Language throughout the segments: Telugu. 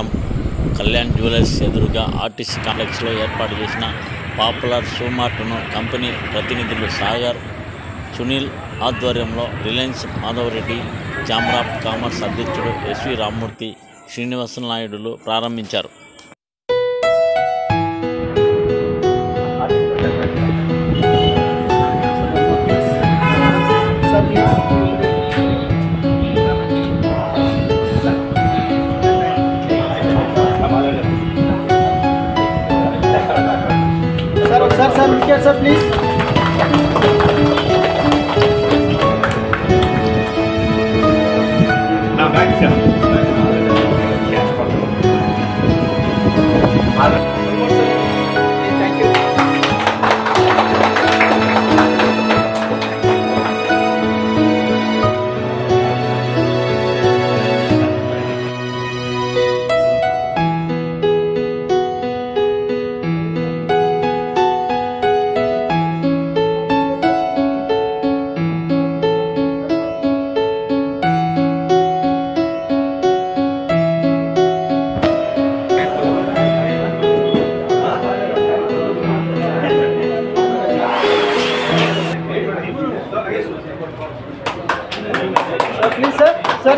బుధవారం కళ్యాణ్ జ్యువెలర్స్ ఎదురుగా ఆర్టీసీ కాంప్లెక్స్లో ఏర్పాటు చేసిన పాపులర్ షూమార్ట్ను కంపెనీ ప్రతినిధులు సాగర్, సునీల్ ఆధ్వర్యంలో Reliance Madhavareddy, chamber of commerce అధ్యక్షుడు ఎస్వి రామ్మూర్తి, శ్రీనివాస నాయుడులు ప్రారంభించారు. Sir, please. Now back, sir. Thank you. Please, sir. Sir.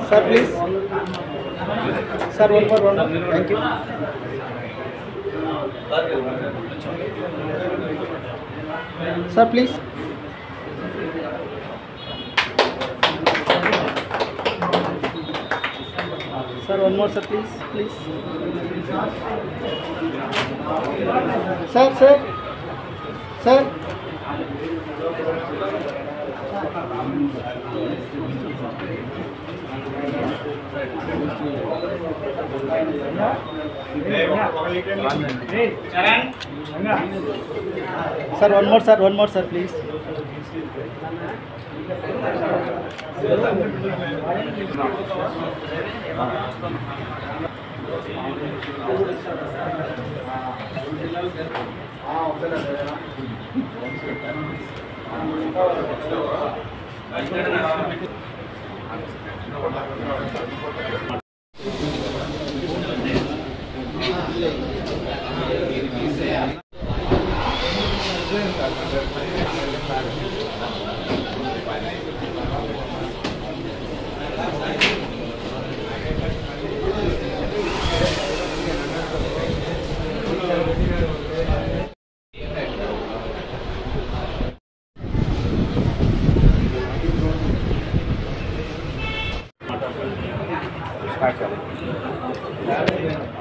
Sir, please. Sir, one more. Thank you. Sir, please. Sir, one more, sir, please. Sir. Sir, one more, sir, please.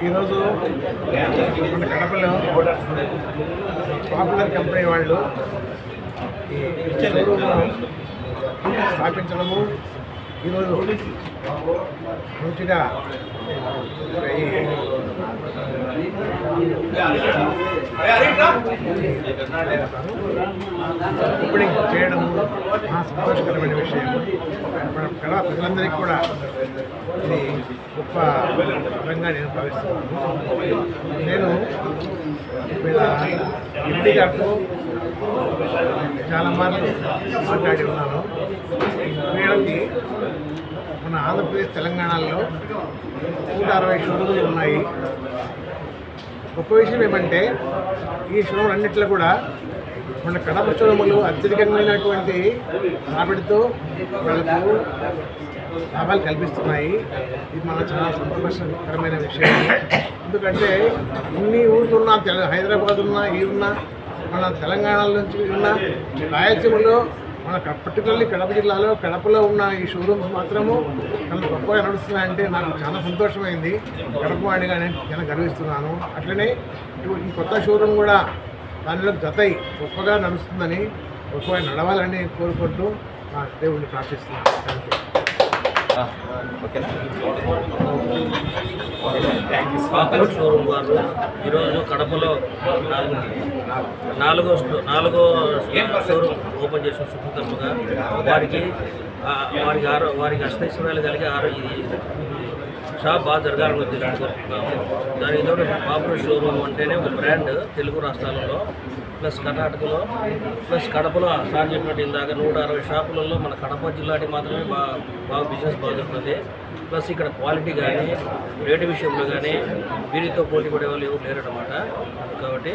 ఈరోజు మన కడపలో పాపులర్ కంపెనీ వాళ్ళు ఈ షోరూమ్ను స్థాపించడము ఈరోజు మంచిగా ఓపెనింగ్ చేయడము సంతోషకరమైన విషయం. కళా ప్రజలందరికీ కూడా ఇది గొప్ప పరంగా నేను భావిస్తున్నాను. నేను వీళ్ళ ఎంపీ గారితో చాలా మార్లు మాట్లాడి ఉన్నాను. వీళ్ళకి మన ఆంధ్రప్రదేశ్, తెలంగాణలో 160 షోరూములు ఉన్నాయి. గొప్ప విషయం ఏమంటే ఈ షోరూములు అన్నింటిలో కూడా మన కడప షోరూములు అత్యధికమైనటువంటి రాబడితో వాళ్ళకు లాభాలు కల్పిస్తున్నాయి. ఇది మన చాలా సంతోషకరమైన విషయం. ఎందుకంటే ఇన్ని ఊళ్ళు ఉన్నా, హైదరాబాద్ ఉన్నా, ఉన్నా మన తెలంగాణ నుంచి ఉన్న రాయలసీమలో మన పర్టికులర్లీ కడప జిల్లాలో కడపలో ఉన్న ఈ షోరూమ్స్ మాత్రము చాలా గొప్పగా నడుస్తున్నాయంటే నాకు చాలా సంతోషమైంది. కడపవాడిగా నేను గర్విస్తున్నాను. అట్లనే ఈ కొత్త షోరూమ్ కూడా దానిలో జతై గొప్పగా నడుస్తుందని, గొప్పగా నడవాలని కోరుకుంటూ నా దేవుడిని ప్రార్థిస్తున్నాను. Thank you. పాపులర్ షోరూమ్ వారు ఈరోజు కడపలో నాలుగో షోరూమ్ ఓపెన్ చేసిన శుభకర్మగా వారికి అష్టైశ్వర్యాలు కలిగి షాప్ బాగా జరగాలని ఉద్దేశం కోరుకుంటున్నాము. దానికి తోడు పాపులర్ షోరూమ్ అంటేనే ఒక బ్రాండ్ తెలుగు రాష్ట్రాలలో ప్లస్ కర్ణాటకలో ప్లస్ కడపలో సార్ చెప్పినట్టు ఇందాక 160 షాపులలో మన కడప జిల్లాకి మాత్రమే బాగా బిజినెస్ బాగా జరుగుతుంది. ప్లస్ ఇక్కడ క్వాలిటీ కానీ రేటు విషయంలో కానీ వీరితో పోటీ పడే వాళ్ళు ఎవరు లేరన్నమాట. కాబట్టి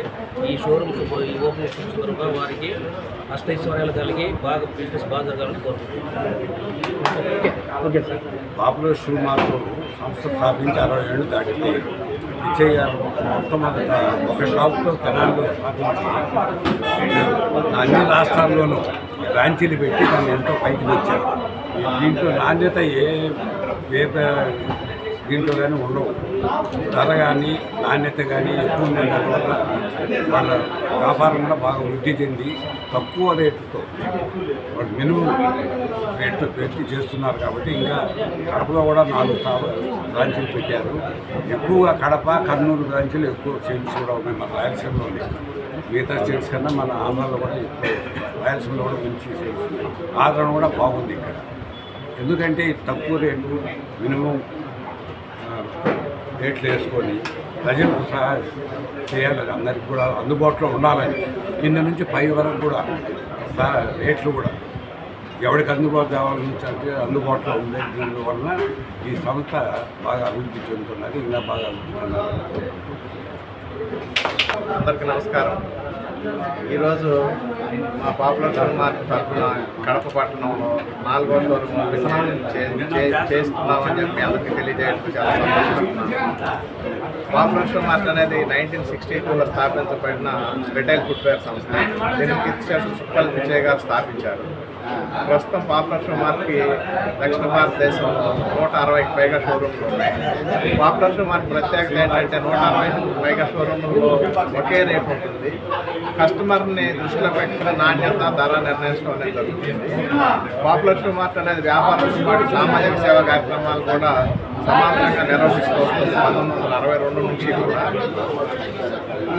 ఈ షోరూమ్ ఈ ఓపెనింగ్ సందర్భంగా వారికి అష్టైశ్వర్యాలు కలిగి బాగా బిజినెస్ బాగా జరగాలని కోరుకుంటున్నాను. Okay sir. Popular shoe mart సంస్థ స్థాపించి 60 ఏళ్ళు దాటితే విజయ్ గారు మొట్టమొదట ఒక షాప్తో తెలంగాణలో స్థాపించి అన్ని రాష్ట్రాల్లోనూ బ్రాంచీలు పెట్టి దాన్ని ఎంతో పైకి తెచ్చారు. దీంట్లో నాణ్యత ఏ దీంట్లో కానీ ఉండవు. ధర కానీ నాణ్యత కానీ ఎక్కువ ఉండడం వల్ల వాళ్ళ వ్యాపారంలో బాగా వృద్ధి చెంది తక్కువ రేటుతో మినిమం రేటుతో పెట్టి చేస్తున్నారు. కాబట్టి ఇంకా కడపలో కూడా 4 బ్రాంచీలు పెట్టారు. ఎక్కువగా కడప, కర్నూలు బ్రాంచీలు ఎక్కువ సేల్స్ కూడా ఉన్నాయి మన రాయలసీమలోనే. మిగతా స్టేట్స్ కన్నా మన ఆంధ్రాలో కూడా ఎక్కువ, రాయలసీమలో కూడా మంచి సేల్స్ ఉన్నాయి. ఆదరణ కూడా బాగుంది ఇక్కడ. ఎందుకంటే తక్కువ రేటు మినిమం రేట్లు వేసుకొని ప్రజలకు సహాయం చేయాలని, అందరికి కూడా అందుబాటులో ఉండాలని, కింద నుంచి పై వరకు కూడా రేట్లు కూడా ఎవరికి అందుబాటు కావాలంటే అందుబాటులో ఉండే వలన ఈ సంస్థ బాగా అభివృద్ధి చెందుతున్నది. ఇంకా బాగా అభివృద్ధి చెందాలి. అందరికీ నమస్కారం. ఈరోజు మా పాపులర్ షూ మార్ట్ తరఫున కడప పట్టణంలో 4వ షోరూమ్ చేస్తున్నామని చెప్పి అందరికీ తెలియజేయడం చాలా సంతోషిస్తున్నాను. పాపులర్ షూ మార్ట్ అనేది 1962లో స్థాపించబడిన రిటైల్ ఫుట్వేర్ సంస్థ. దీన్ని కీర్తిశేషులు సుక్కల్ విజయ్ గారు స్థాపించారు. ప్రస్తుతం పాపులర్ షూ మార్ట్కి దక్షిణ భారతదేశంలో 160కి పైగా షోరూమ్లు ఉన్నాయి. పాపులర్ షూ మార్ట్ ప్రత్యేకత ఏంటంటే 160కి పైగా షోరూమ్లలో ఒకే రేట్ ఉంటుంది. కస్టమర్ని దృష్టిలో పెట్టుకుని నాణ్యత, ధర నిర్ణయించడం అనేది జరుగుతుంది. పాపులర్ షూ మార్ట్ అనేది వ్యాపారులతో పాటు సామాజిక సేవా కార్యక్రమాలు కూడా సమాంతరంగా నిర్వహిస్తూ వస్తుంది 1962 నుంచి కూడా.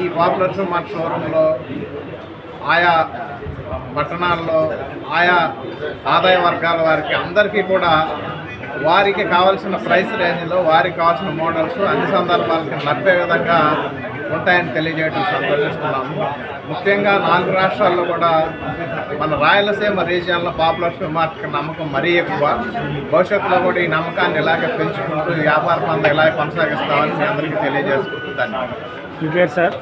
ఈ పాపులర్ షూ మార్ట్ షోరూంలో ఆయా పట్టణాల్లో ఆయా ఆదాయ వర్గాల వారికి అందరికీ కూడా వారికి కావాల్సిన ప్రైస్ రేంజ్లో వారికి కావాల్సిన మోడల్స్ అన్ని సందర్భాలకి నడిపే విధంగా ఉంటాయని తెలియజేయడం సంతోషిస్తున్నాము. ముఖ్యంగా 4 రాష్ట్రాల్లో కూడా మన రాయలసీమ రీజియన్లో పాపులర్ షూ మార్ట్కి నమ్మకం మరీ ఎక్కువ. భవిష్యత్తులో కూడా ఈ నమ్మకాన్ని ఇలాగే పెంచుకుంటూ వ్యాపార పనులు ఇలాగే కొనసాగిస్తామని మీ అందరికీ తెలియజేసుకుంటూ ధన్యవాదాలు. సార్